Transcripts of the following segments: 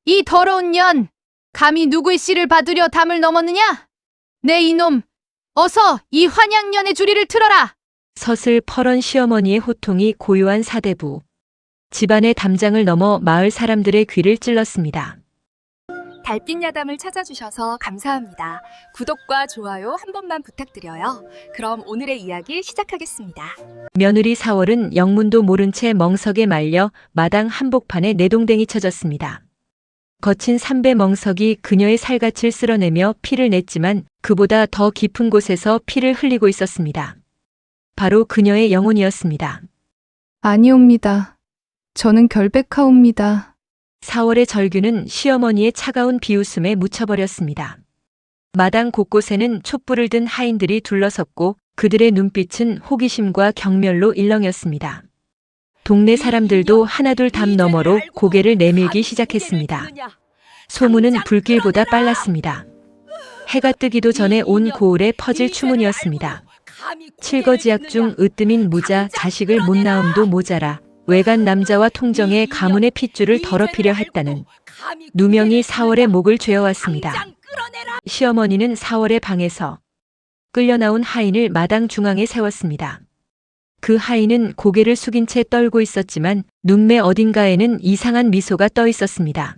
이 더러운 년! 감히 누구의 씨를 받으려 담을 넘었느냐? 내 이놈! 어서 이 환양년의 주리를 틀어라! 서슬 펄은 시어머니의 호통이 고요한 사대부. 집안의 담장을 넘어 마을 사람들의 귀를 찔렀습니다. 달빛 야담을 찾아주셔서 감사합니다. 구독과 좋아요 한 번만 부탁드려요. 그럼 오늘의 이야기 시작하겠습니다. 며느리 사월은 영문도 모른 채 멍석에 말려 마당 한복판에 내동댕이 쳐졌습니다. 거친 삼배 멍석이 그녀의 살갗을 쓸어내며 피를 냈지만 그보다 더 깊은 곳에서 피를 흘리고 있었습니다. 바로 그녀의 영혼이었습니다. 아니옵니다. 저는 결백하옵니다. 사월의 절규는 시어머니의 차가운 비웃음에 묻혀버렸습니다. 마당 곳곳에는 촛불을 든 하인들이 둘러섰고 그들의 눈빛은 호기심과 경멸로 일렁였습니다. 동네 사람들도 하나둘 담 너머로 고개를 내밀기 시작했습니다. 소문은 불길보다 빨랐습니다. 해가 뜨기도 전에 온 고을에 퍼질 추문이었습니다. 칠거지약 중 으뜸인 무자 자식을 못 낳음도 모자라 외간 남자와 통정해 가문의 핏줄을 더럽히려 했다는 누명이 사월의 목을 죄어왔습니다. 시어머니는 사월의 방에서 끌려나온 하인을 마당 중앙에 세웠습니다. 그 하인은 고개를 숙인 채 떨고 있었지만 눈매 어딘가에는 이상한 미소가 떠 있었습니다.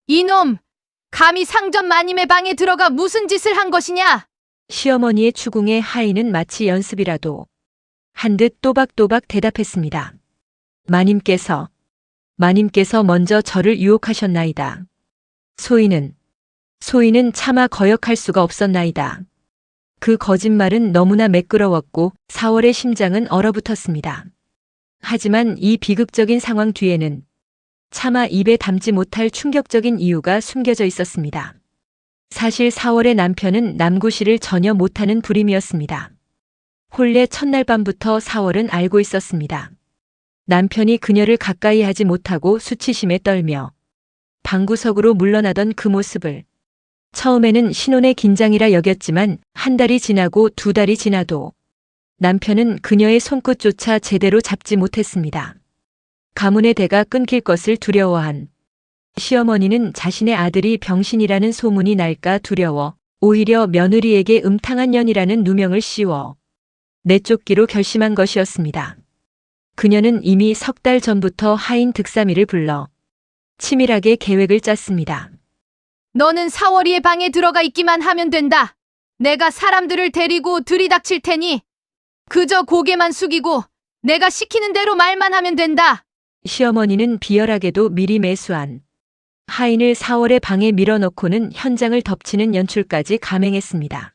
이놈! 감히 상전 마님의 방에 들어가 무슨 짓을 한 것이냐? 시어머니의 추궁에 하인은 마치 연습이라도 한 듯 또박또박 대답했습니다. 마님께서 먼저 저를 유혹하셨나이다. 소인은 차마 거역할 수가 없었나이다. 그 거짓말은 너무나 매끄러웠고 사월의 심장은 얼어붙었습니다. 하지만 이 비극적인 상황 뒤에는 차마 입에 담지 못할 충격적인 이유가 숨겨져 있었습니다. 사실 사월의 남편은 남구실을 전혀 못하는 불임이었습니다. 혼례 첫날 밤부터 사월은 알고 있었습니다. 남편이 그녀를 가까이 하지 못하고 수치심에 떨며 방구석으로 물러나던 그 모습을 처음에는 신혼의 긴장이라 여겼지만 한 달이 지나고 두 달이 지나도 남편은 그녀의 손끝조차 제대로 잡지 못했습니다. 가문의 대가 끊길 것을 두려워한 시어머니는 자신의 아들이 병신이라는 소문이 날까 두려워 오히려 며느리에게 음탕한 년이라는 누명을 씌워 내쫓기로 결심한 것이었습니다. 그녀는 이미 석 달 전부터 하인 득삼이를 불러 치밀하게 계획을 짰습니다. 너는 사월이의 방에 들어가 있기만 하면 된다. 내가 사람들을 데리고 들이닥칠 테니 그저 고개만 숙이고 내가 시키는 대로 말만 하면 된다. 시어머니는 비열하게도 미리 매수한 하인을 사월의 방에 밀어넣고는 현장을 덮치는 연출까지 감행했습니다.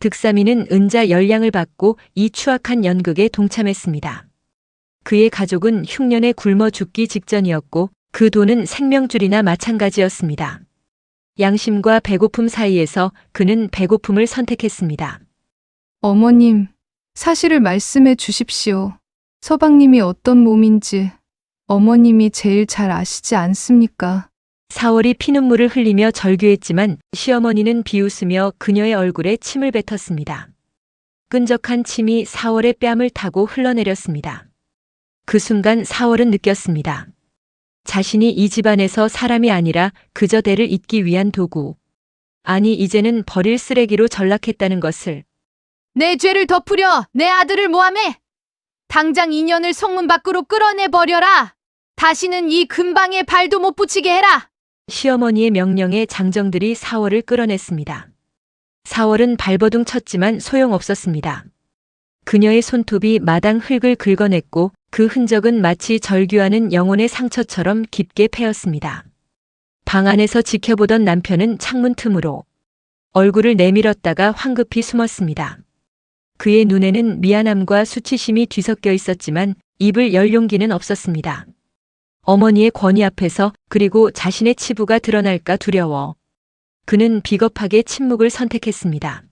득삼이는 은자 10량을 받고 이 추악한 연극에 동참했습니다. 그의 가족은 흉년에 굶어 죽기 직전이었고 그 돈은 생명줄이나 마찬가지였습니다. 양심과 배고픔 사이에서 그는 배고픔을 선택했습니다. 어머님, 사실을 말씀해 주십시오. 서방님이 어떤 몸인지 어머님이 제일 잘 아시지 않습니까? 사월이 피눈물을 흘리며 절규했지만 시어머니는 비웃으며 그녀의 얼굴에 침을 뱉었습니다. 끈적한 침이 사월의 뺨을 타고 흘러내렸습니다. 그 순간 사월은 느꼈습니다. 자신이 이 집안에서 사람이 아니라 그저 대를 잇기 위한 도구. 아니 이제는 버릴 쓰레기로 전락했다는 것을. 내 죄를 덮으려 내 아들을 모함해. 당장 인연을 성문 밖으로 끌어내버려라. 다시는 이 근방에 발도 못 붙이게 해라. 시어머니의 명령에 장정들이 사월을 끌어냈습니다. 사월은 발버둥 쳤지만 소용없었습니다. 그녀의 손톱이 마당 흙을 긁어냈고 그 흔적은 마치 절규하는 영혼의 상처처럼 깊게 패였습니다. 방 안에서 지켜보던 남편은 창문 틈으로 얼굴을 내밀었다가 황급히 숨었습니다. 그의 눈에는 미안함과 수치심이 뒤섞여 있었지만 입을 열 용기는 없었습니다. 어머니의 권위 앞에서 그리고 자신의 치부가 드러날까 두려워 그는 비겁하게 침묵을 선택했습니다.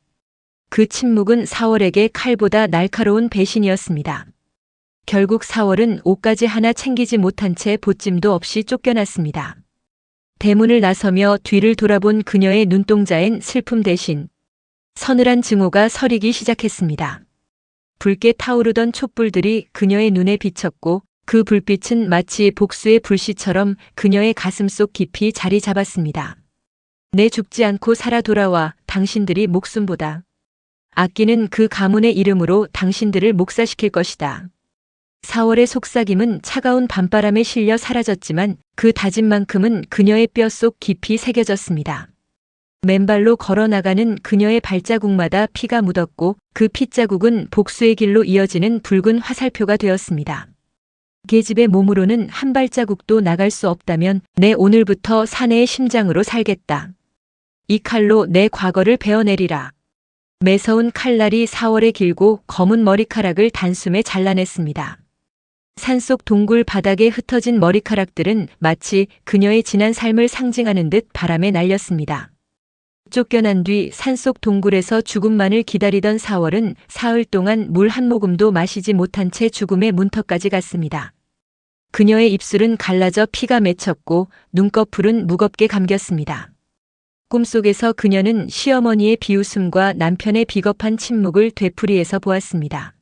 그 침묵은 사월에게 칼보다 날카로운 배신이었습니다. 결국 사월은 옷가지 하나 챙기지 못한 채 보찜도 없이 쫓겨났습니다. 대문을 나서며 뒤를 돌아본 그녀의 눈동자엔 슬픔 대신 서늘한 증오가 서리기 시작했습니다. 붉게 타오르던 촛불들이 그녀의 눈에 비쳤고 그 불빛은 마치 복수의 불씨처럼 그녀의 가슴속 깊이 자리 잡았습니다. 내 죽지 않고 살아 돌아와 당신들이 목숨보다 아끼는 그 가문의 이름으로 당신들을 목사시킬 것이다. 4월의 속삭임은 차가운 밤바람에 실려 사라졌지만 그 다짐만큼은 그녀의 뼛속 깊이 새겨졌습니다. 맨발로 걸어나가는 그녀의 발자국마다 피가 묻었고 그 핏자국은 복수의 길로 이어지는 붉은 화살표가 되었습니다. 계집의 몸으로는 한 발자국도 나갈 수 없다면 내 오늘부터 사내의 심장으로 살겠다. 이 칼로 내 과거를 베어내리라. 매서운 칼날이 4월의 길고 검은 머리카락을 단숨에 잘라냈습니다. 산속 동굴 바닥에 흩어진 머리카락들은 마치 그녀의 지난 삶을 상징하는 듯 바람에 날렸습니다. 쫓겨난 뒤 산속 동굴에서 죽음만을 기다리던 4월은 사흘 동안 물 한 모금도 마시지 못한 채 죽음의 문턱까지 갔습니다. 그녀의 입술은 갈라져 피가 맺혔고 눈꺼풀은 무겁게 감겼습니다. 꿈속에서 그녀는 시어머니의 비웃음과 남편의 비겁한 침묵을 되풀이해서 보았습니다.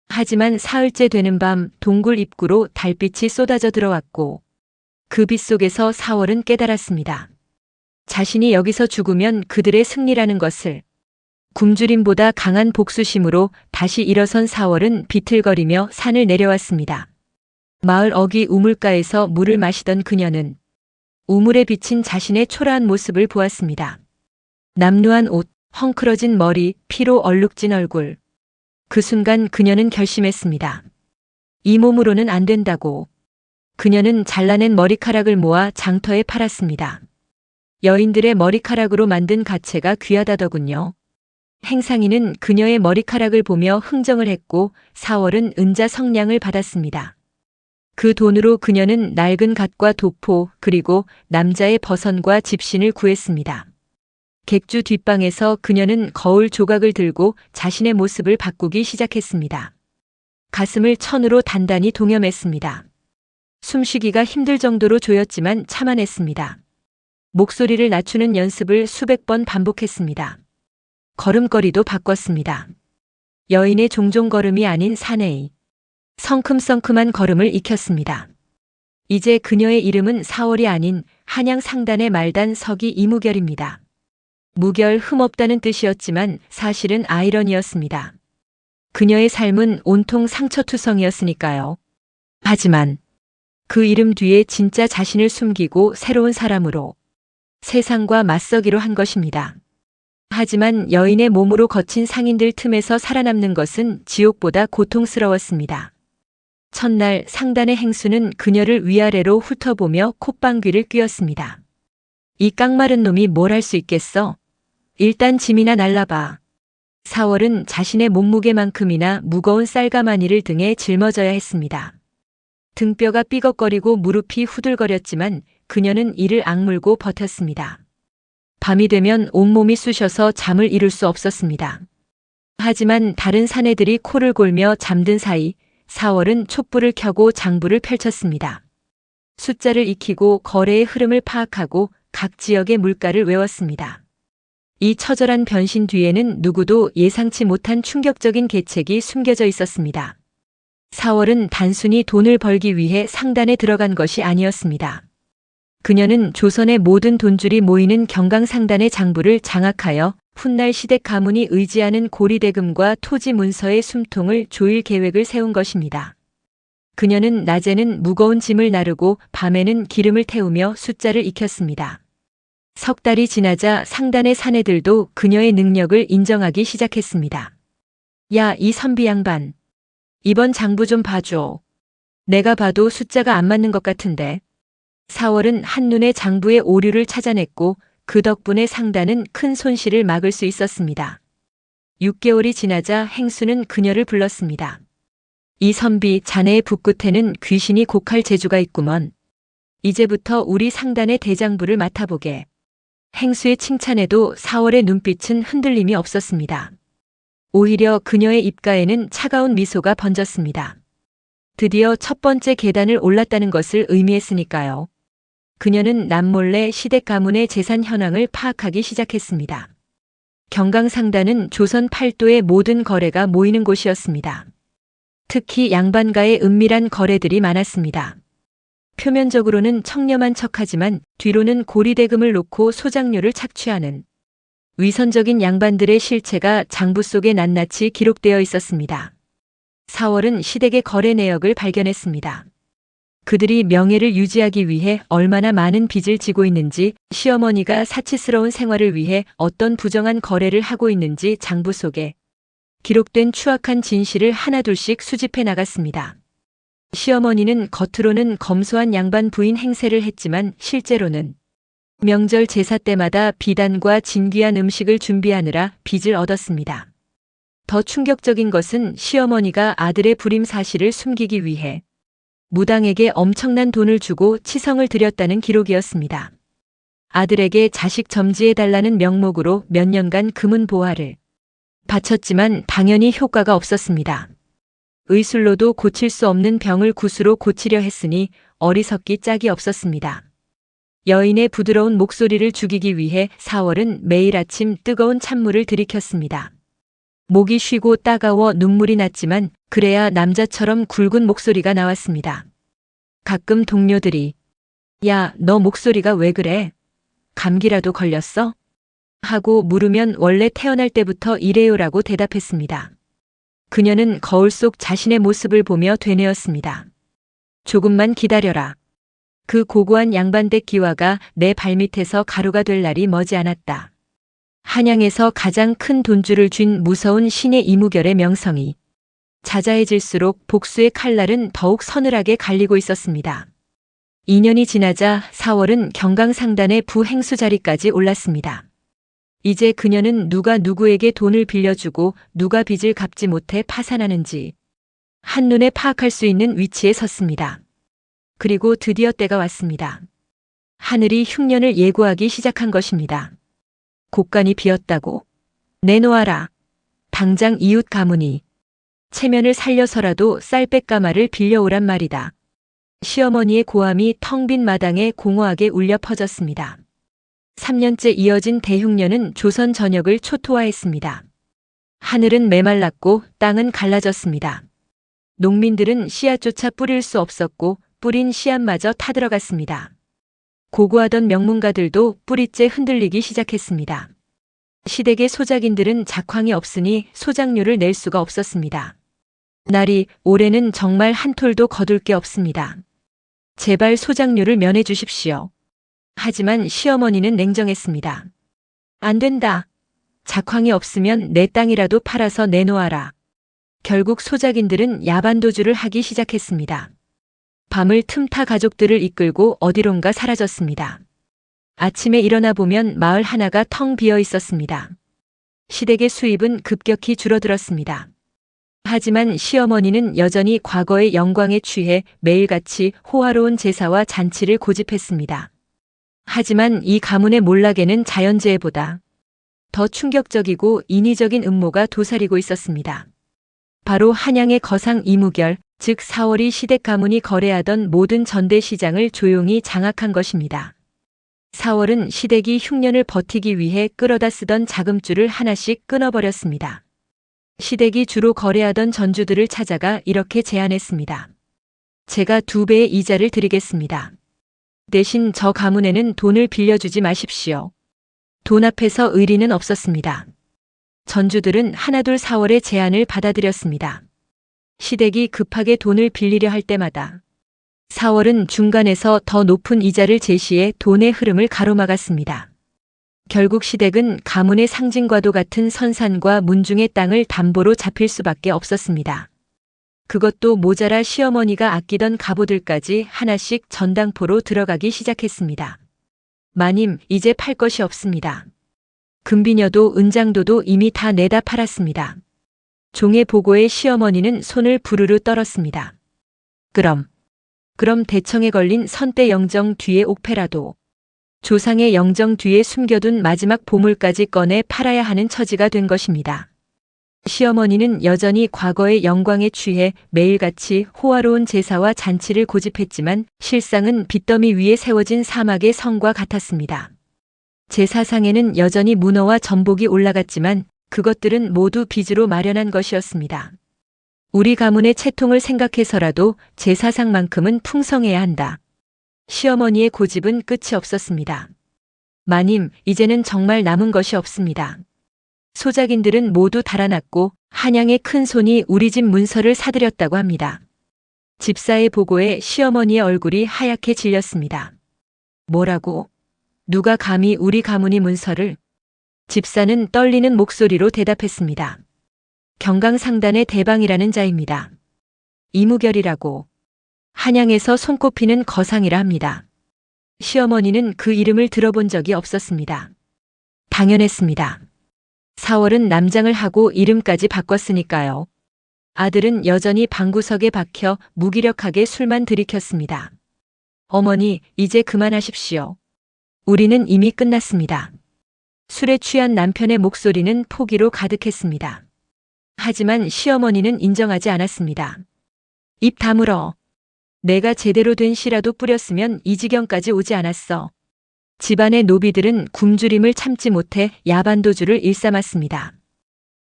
하지만 사흘째 되는 밤 동굴 입구로 달빛이 쏟아져 들어왔고 그 빛 속에서 4월은 깨달았습니다. 자신이 여기서 죽으면 그들의 승리라는 것을. 굶주림보다 강한 복수심으로 다시 일어선 4월은 비틀거리며 산을 내려왔습니다. 마을 어귀 우물가에서 물을 마시던 그녀는 우물에 비친 자신의 초라한 모습을 보았습니다. 남루한 옷, 헝클어진 머리, 피로 얼룩진 얼굴. 그 순간 그녀는 결심했습니다. 이 몸으로는 안 된다고. 그녀는 잘라낸 머리카락을 모아 장터에 팔았습니다. 여인들의 머리카락으로 만든 가채가 귀하다더군요. 행상이는 그녀의 머리카락을 보며 흥정을 했고 4월은 은자 성냥을 받았습니다. 그 돈으로 그녀는 낡은 갓과 도포 그리고 남자의 버선과 집신을 구했습니다. 객주 뒷방에서 그녀는 거울 조각을 들고 자신의 모습을 바꾸기 시작했습니다. 가슴을 천으로 단단히 동여맸습니다. 숨쉬기가 힘들 정도로 조였지만 참아냈습니다. 목소리를 낮추는 연습을 수백 번 반복했습니다. 걸음걸이도 바꿨습니다. 여인의 종종 걸음이 아닌 사내의 성큼성큼한 걸음을 익혔습니다. 이제 그녀의 이름은 4월이 아닌 한양 상단의 말단 서기 이무결입니다. 무결 흠없다는 뜻이었지만 사실은 아이러니였습니다. 그녀의 삶은 온통 상처투성이었으니까요. 하지만 그 이름 뒤에 진짜 자신을 숨기고 새로운 사람으로 세상과 맞서기로 한 것입니다. 하지만 여인의 몸으로 거친 상인들 틈에서 살아남는 것은 지옥보다 고통스러웠습니다. 첫날 상단의 행수는 그녀를 위아래로 훑어보며 콧방귀를 뀌었습니다. 이 깡마른 놈이 뭘 할 수 있겠어? 일단 짐이나 날라봐. 4월은 자신의 몸무게만큼이나 무거운 쌀가마니를 등에 짊어져야 했습니다. 등뼈가 삐걱거리고 무릎이 후들거렸지만 그녀는 이를 악물고 버텼습니다. 밤이 되면 온몸이 쑤셔서 잠을 이룰 수 없었습니다. 하지만 다른 사내들이 코를 골며 잠든 사이 4월은 촛불을 켜고 장부를 펼쳤습니다. 숫자를 익히고 거래의 흐름을 파악하고 각 지역의 물가를 외웠습니다. 이 처절한 변신 뒤에는 누구도 예상치 못한 충격적인 계책이 숨겨져 있었습니다. 4월은 단순히 돈을 벌기 위해 상단에 들어간 것이 아니었습니다. 그녀는 조선의 모든 돈줄이 모이는 경강상단의 장부를 장악하여 훗날 시댁 가문이 의지하는 고리대금과 토지 문서의 숨통을 조일 계획을 세운 것입니다. 그녀는 낮에는 무거운 짐을 나르고 밤에는 기름을 태우며 숫자를 익혔습니다. 석 달이 지나자 상단의 사내들도 그녀의 능력을 인정하기 시작했습니다. 야, 이 선비 양반. 이번 장부 좀 봐줘. 내가 봐도 숫자가 안 맞는 것 같은데. 4월은 한눈에 장부의 오류를 찾아냈고 그 덕분에 상단은 큰 손실을 막을 수 있었습니다. 6개월이 지나자 행수는 그녀를 불렀습니다. 이 선비, 자네의 붓끝에는 귀신이 곡할 재주가 있구먼. 이제부터 우리 상단의 대장부를 맡아보게. 행수의 칭찬에도 4월의 눈빛은 흔들림이 없었습니다. 오히려 그녀의 입가에는 차가운 미소가 번졌습니다. 드디어 첫 번째 계단을 올랐다는 것을 의미했으니까요. 그녀는 남몰래 시댁 가문의 재산 현황을 파악하기 시작했습니다. 경강상단은 조선 팔도의 모든 거래가 모이는 곳이었습니다. 특히 양반과의 은밀한 거래들이 많았습니다. 표면적으로는 청렴한 척하지만 뒤로는 고리대금을 놓고 소장료를 착취하는 위선적인 양반들의 실체가 장부 속에 낱낱이 기록되어 있었습니다. 4월은 시댁의 거래 내역을 발견했습니다. 그들이 명예를 유지하기 위해 얼마나 많은 빚을 지고 있는지, 시어머니가 사치스러운 생활을 위해 어떤 부정한 거래를 하고 있는지 장부 속에 기록된 추악한 진실을 하나둘씩 수집해 나갔습니다. 시어머니는 겉으로는 검소한 양반 부인 행세를 했지만 실제로는 명절 제사 때마다 비단과 진귀한 음식을 준비하느라 빚을 얻었습니다. 더 충격적인 것은 시어머니가 아들의 불임 사실을 숨기기 위해 무당에게 엄청난 돈을 주고 치성을 드렸다는 기록이었습니다. 아들에게 자식 점지해달라는 명목으로 몇 년간 금은 보화를 바쳤지만 당연히 효과가 없었습니다. 의술로도 고칠 수 없는 병을 굿으로 고치려 했으니 어리석기 짝이 없었습니다. 여인의 부드러운 목소리를 죽이기 위해 4월은 매일 아침 뜨거운 찬물을 들이켰습니다. 목이 쉬고 따가워 눈물이 났지만 그래야 남자처럼 굵은 목소리가 나왔습니다. 가끔 동료들이 "야, 너 목소리가 왜 그래? 감기라도 걸렸어?" 하고 물으면 원래 태어날 때부터 이래요라고 대답했습니다. 그녀는 거울 속 자신의 모습을 보며 되뇌었습니다. "조금만 기다려라. 그 고고한 양반댁 기와가 내 발밑에서 가루가 될 날이 머지않았다." 한양에서 가장 큰 돈줄을 쥔 무서운 신의 이무결의 명성이 자자해질수록 복수의 칼날은 더욱 서늘하게 갈리고 있었습니다. 2년이 지나자 4월은 경강상단의 부행수 자리까지 올랐습니다. 이제 그녀는 누가 누구에게 돈을 빌려주고 누가 빚을 갚지 못해 파산하는지 한눈에 파악할 수 있는 위치에 섰습니다. 그리고 드디어 때가 왔습니다. 하늘이 흉년을 예고하기 시작한 것입니다. 곡간이 비었다고. 내놓아라. 당장 이웃 가문이 체면을 살려서라도 쌀백가마를 빌려오란 말이다. 시어머니의 고함이 텅 빈 마당에 공허하게 울려 퍼졌습니다. 3년째 이어진 대흉년은 조선 전역을 초토화했습니다. 하늘은 메말랐고 땅은 갈라졌습니다. 농민들은 씨앗조차 뿌릴 수 없었고 뿌린 씨앗마저 타들어갔습니다. 고고하던 명문가들도 뿌리째 흔들리기 시작했습니다. 시댁의 소작인들은 작황이 없으니 소작료를 낼 수가 없었습니다. 날이 올해는 정말 한 톨도 거둘 게 없습니다. 제발 소작료를 면해 주십시오. 하지만 시어머니는 냉정했습니다. 안 된다. 작황이 없으면 내 땅이라도 팔아서 내놓아라. 결국 소작인들은 야반도주를 하기 시작했습니다. 밤을 틈타 가족들을 이끌고 어디론가 사라졌습니다. 아침에 일어나 보면 마을 하나가 텅 비어 있었습니다. 시댁의 수입은 급격히 줄어들었습니다. 하지만 시어머니는 여전히 과거의 영광에 취해 매일같이 호화로운 제사와 잔치를 고집했습니다. 하지만 이 가문의 몰락에는 자연재해보다 더 충격적이고 인위적인 음모가 도사리고 있었습니다. 바로 한양의 거상 이무결, 즉 4월이 시댁 가문이 거래하던 모든 전대시장을 조용히 장악한 것입니다. 4월은 시댁이 흉년을 버티기 위해 끌어다 쓰던 자금줄을 하나씩 끊어버렸습니다. 시댁이 주로 거래하던 전주들을 찾아가 이렇게 제안했습니다. 제가 2배의 이자를 드리겠습니다. 대신 저 가문에는 돈을 빌려주지 마십시오. 돈 앞에서 의리는 없었습니다. 전주들은 하나둘 4월의 제안을 받아들였습니다. 시댁이 급하게 돈을 빌리려 할 때마다 4월은 중간에서 더 높은 이자를 제시해 돈의 흐름을 가로막았습니다. 결국 시댁은 가문의 상징과도 같은 선산과 문중의 땅을 담보로 잡힐 수밖에 없었습니다. 그것도 모자라 시어머니가 아끼던 갑오들까지 하나씩 전당포로 들어가기 시작했습니다. 마님, 이제 팔 것이 없습니다. 금비녀도 은장도도 이미 다 내다 팔았습니다. 종의 보고에 시어머니는 손을 부르르 떨었습니다. 그럼 대청에 걸린 선대 영정 뒤에 옥패라도 조상의 영정 뒤에 숨겨둔 마지막 보물까지 꺼내 팔아야 하는 처지가 된 것입니다. 시어머니는 여전히 과거의 영광에 취해 매일같이 호화로운 제사와 잔치를 고집했지만 실상은 빚더미 위에 세워진 사막의 성과 같았습니다. 제사상에는 여전히 문어와 전복이 올라갔지만 그것들은 모두 빚으로 마련한 것이었습니다. 우리 가문의 채통을 생각해서라도 제 사상만큼은 풍성해야 한다. 시어머니의 고집은 끝이 없었습니다. 마님, 이제는 정말 남은 것이 없습니다. 소작인들은 모두 달아났고 한양의 큰 손이 우리 집 문서를 사들였다고 합니다. 집사의 보고에 시어머니의 얼굴이 하얗게 질렸습니다. 뭐라고? 누가 감히 우리 가문이 문서를? 집사는 떨리는 목소리로 대답했습니다. 경강상단의 대방이라는 자입니다. 이무결이라고. 한양에서 손꼽히는 거상이라 합니다. 시어머니는 그 이름을 들어본 적이 없었습니다. 당연했습니다. 4월은 남장을 하고 이름까지 바꿨으니까요. 아들은 여전히 방구석에 박혀 무기력하게 술만 들이켰습니다. 어머니, 이제 그만하십시오. 우리는 이미 끝났습니다. 술에 취한 남편의 목소리는 포기로 가득했습니다. 하지만 시어머니는 인정하지 않았습니다. 입 다물어. 내가 제대로 된 씨라도 뿌렸으면 이 지경까지 오지 않았어. 집안의 노비들은 굶주림을 참지 못해 야반도주를 일삼았습니다.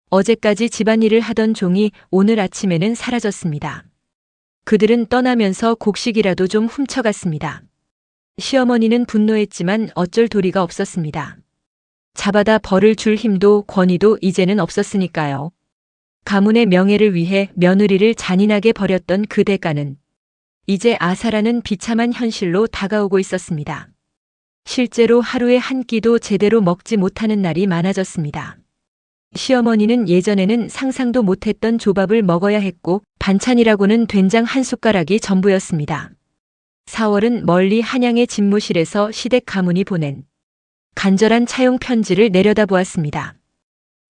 어제까지 집안일을 하던 종이 오늘 아침에는 사라졌습니다. 그들은 떠나면서 곡식이라도 좀 훔쳐갔습니다. 시어머니는 분노했지만 어쩔 도리가 없었습니다. 잡아다 벌을 줄 힘도 권위도 이제는 없었으니까요. 가문의 명예를 위해 며느리를 잔인하게 버렸던 그 대가는 이제 아사라는 비참한 현실로 다가오고 있었습니다. 실제로 하루에 한 끼도 제대로 먹지 못하는 날이 많아졌습니다. 시어머니는 예전에는 상상도 못했던 조밥을 먹어야 했고 반찬이라고는 된장 한 숟가락이 전부였습니다. 4월은 멀리 한양의 집무실에서 시댁 가문이 보낸 간절한 차용 편지를 내려다보았습니다.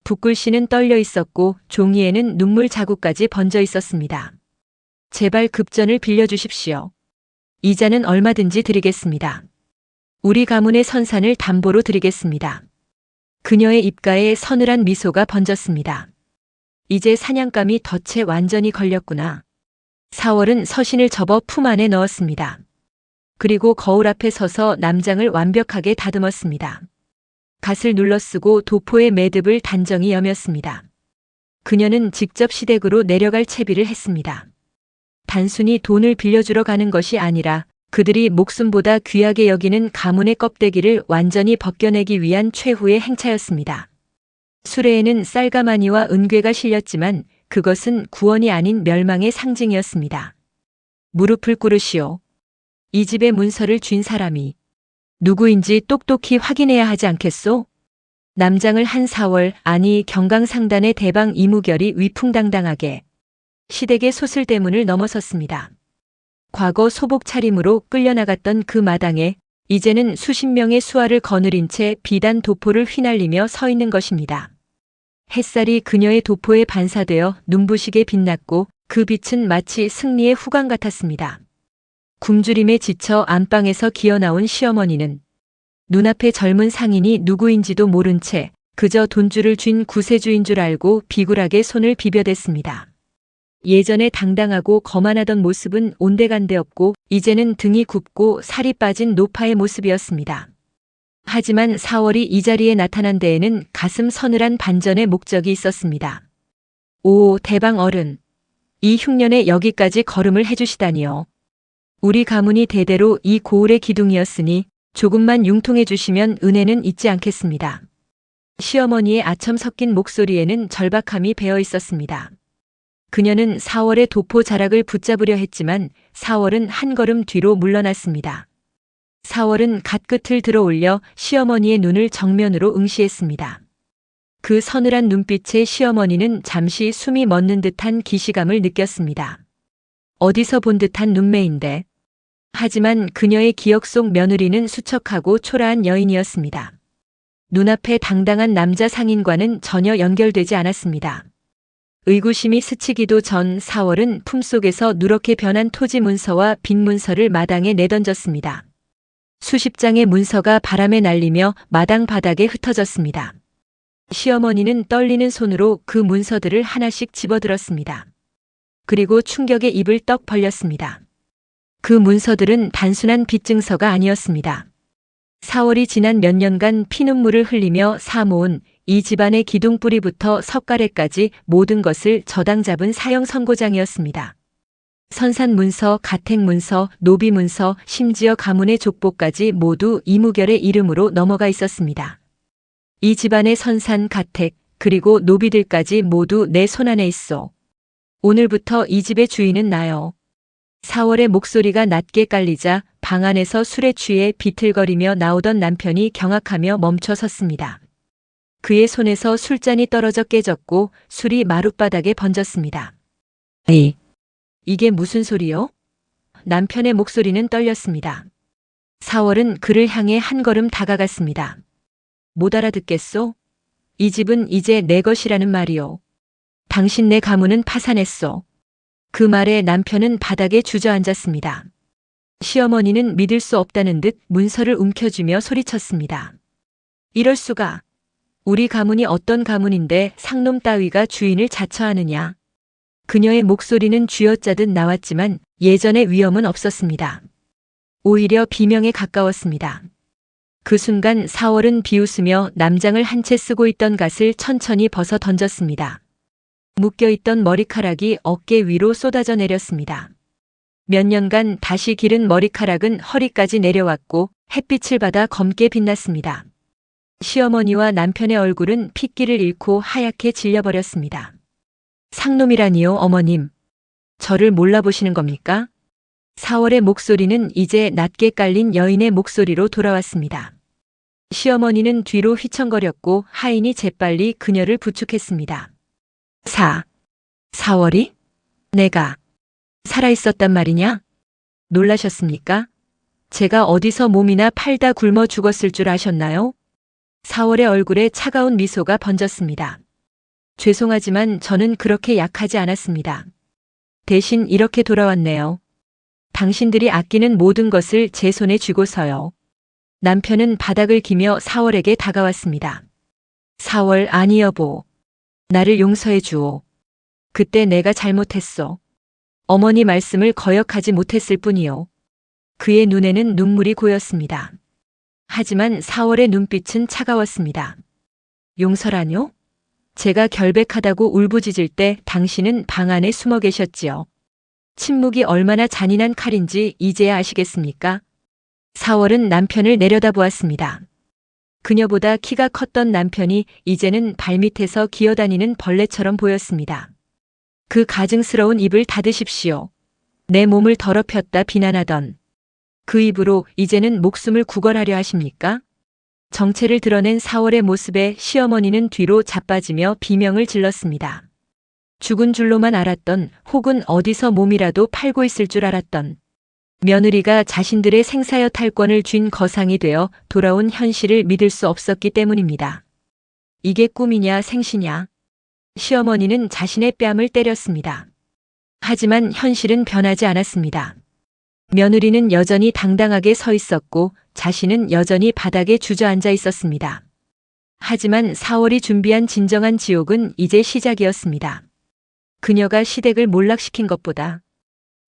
붓글씨는 떨려 있었고 종이에는 눈물 자국까지 번져 있었습니다. 제발 급전을 빌려주십시오. 이자는 얼마든지 드리겠습니다. 우리 가문의 선산을 담보로 드리겠습니다. 그녀의 입가에 서늘한 미소가 번졌습니다. 이제 사냥감이 덫에 완전히 걸렸구나. 4월은 서신을 접어 품 안에 넣었습니다. 그리고 거울 앞에 서서 남장을 완벽하게 다듬었습니다. 갓을 눌러쓰고 도포의 매듭을 단정히 여몄습니다. 그녀는 직접 시댁으로 내려갈 채비를 했습니다. 단순히 돈을 빌려주러 가는 것이 아니라 그들이 목숨보다 귀하게 여기는 가문의 껍데기를 완전히 벗겨내기 위한 최후의 행차였습니다. 수레에는 쌀가마니와 은괴가 실렸지만 그것은 구원이 아닌 멸망의 상징이었습니다. 무릎을 꿇으시오. 이 집의 문서를 쥔 사람이 누구인지 똑똑히 확인해야 하지 않겠소? 남장을 한 4월, 아니 경강상단의 대방 이무결이 위풍당당하게 시댁의 소슬대문을 넘어섰습니다. 과거 소복 차림으로 끌려나갔던 그 마당에 이제는 수십 명의 수하를 거느린 채 비단 도포를 휘날리며 서 있는 것입니다. 햇살이 그녀의 도포에 반사되어 눈부시게 빛났고 그 빛은 마치 승리의 후광 같았습니다. 굶주림에 지쳐 안방에서 기어나온 시어머니는 눈앞의 젊은 상인이 누구인지도 모른 채 그저 돈줄을 쥔 구세주인 줄 알고 비굴하게 손을 비벼댔습니다. 예전에 당당하고 거만하던 모습은 온데간데 없고 이제는 등이 굽고 살이 빠진 노파의 모습이었습니다. 하지만 4월이 이 자리에 나타난 데에는 가슴 서늘한 반전의 목적이 있었습니다. 오, 대방 어른. 이 흉년에 여기까지 걸음을 해주시다니요. 우리 가문이 대대로 이 고을의 기둥이었으니 조금만 융통해 주시면 은혜는 잊지 않겠습니다. 시어머니의 아첨 섞인 목소리에는 절박함이 배어 있었습니다. 그녀는 4월의 도포 자락을 붙잡으려 했지만 4월은 한 걸음 뒤로 물러났습니다. 4월은 갓끝을 들어 올려 시어머니의 눈을 정면으로 응시했습니다. 그 서늘한 눈빛에 시어머니는 잠시 숨이 멎는 듯한 기시감을 느꼈습니다. 어디서 본 듯한 눈매인데. 하지만 그녀의 기억 속 며느리는 수척하고 초라한 여인이었습니다. 눈앞에 당당한 남자 상인과는 전혀 연결되지 않았습니다. 의구심이 스치기도 전 4월은 품속에서 누렇게 변한 토지 문서와 빈 문서를 마당에 내던졌습니다. 수십 장의 문서가 바람에 날리며 마당 바닥에 흩어졌습니다. 시어머니는 떨리는 손으로 그 문서들을 하나씩 집어들었습니다. 그리고 충격에 입을 떡 벌렸습니다. 그 문서들은 단순한 빚증서가 아니었습니다. 4월이 지난 몇 년간 피눈물을 흘리며 사모은 이 집안의 기둥뿌리부터 석가래까지 모든 것을 저당 잡은 사형 선고장이었습니다. 선산문서, 가택문서, 노비문서, 심지어 가문의 족보까지 모두 이무결의 이름으로 넘어가 있었습니다. 이 집안의 선산, 가택, 그리고 노비들까지 모두 내 손안에 있어. 오늘부터 이 집의 주인은 나요. 4월의 목소리가 낮게 깔리자 방 안에서 술에 취해 비틀거리며 나오던 남편이 경악하며 멈춰 섰습니다. 그의 손에서 술잔이 떨어져 깨졌고 술이 마룻바닥에 번졌습니다. 이게 무슨 소리요? 남편의 목소리는 떨렸습니다. 4월은 그를 향해 한 걸음 다가갔습니다. 못 알아듣겠소? 이 집은 이제 내 것이라는 말이요. 당신 네 가문은 파산했소. 그 말에 남편은 바닥에 주저앉았습니다. 시어머니는 믿을 수 없다는 듯 문서를 움켜쥐며 소리쳤습니다. 이럴 수가. 우리 가문이 어떤 가문인데 상놈 따위가 주인을 자처하느냐. 그녀의 목소리는 쥐어짜듯 나왔지만 예전의 위험은 없었습니다. 오히려 비명에 가까웠습니다. 그 순간 4월은 비웃으며 남장을 한 채 쓰고 있던 갓을 천천히 벗어 던졌습니다. 묶여있던 머리카락이 어깨 위로 쏟아져 내렸습니다. 몇 년간 다시 기른 머리카락은 허리까지 내려왔고 햇빛을 받아 검게 빛났습니다. 시어머니와 남편의 얼굴은 핏기를 잃고 하얗게 질려버렸습니다. 상놈이라니요, 어머님. 저를 몰라보시는 겁니까? 4월의 목소리는 이제 낮게 깔린 여인의 목소리로 돌아왔습니다. 시어머니는 뒤로 휘청거렸고 하인이 재빨리 그녀를 부축했습니다. 4월이? 내가 살아있었단 말이냐? 놀라셨습니까? 제가 어디서 몸이나 팔다 굶어 죽었을 줄 아셨나요? 4월의 얼굴에 차가운 미소가 번졌습니다. 죄송하지만 저는 그렇게 약하지 않았습니다. 대신 이렇게 돌아왔네요. 당신들이 아끼는 모든 것을 제 손에 쥐고서요. 남편은 바닥을 기며 4월에게 다가왔습니다. 4월, 아니 여보. 나를 용서해 주오. 그때 내가 잘못했어. 어머니 말씀을 거역하지 못했을 뿐이요. 그의 눈에는 눈물이 고였습니다. 하지만 4월의 눈빛은 차가웠습니다. 용서라뇨? 제가 결백하다고 울부짖을 때 당신은 방 안에 숨어 계셨지요. 침묵이 얼마나 잔인한 칼인지 이제야 아시겠습니까? 4월은 남편을 내려다보았습니다. 그녀보다 키가 컸던 남편이 이제는 발밑에서 기어다니는 벌레처럼 보였습니다. 그 가증스러운 입을 닫으십시오. 내 몸을 더럽혔다 비난하던 그 입으로 이제는 목숨을 구걸하려 하십니까? 정체를 드러낸 4월의 모습에 시어머니는 뒤로 자빠지며 비명을 질렀습니다. 죽은 줄로만 알았던, 혹은 어디서 몸이라도 팔고 있을 줄 알았던 며느리가 자신들의 생사여 탈권을 쥔 거상이 되어 돌아온 현실을 믿을 수 없었기 때문입니다. 이게 꿈이냐 생시냐? 시어머니는 자신의 뺨을 때렸습니다. 하지만 현실은 변하지 않았습니다. 며느리는 여전히 당당하게 서 있었고 자신은 여전히 바닥에 주저앉아 있었습니다. 하지만 4월이 준비한 진정한 지옥은 이제 시작이었습니다. 그녀가 시댁을 몰락시킨 것보다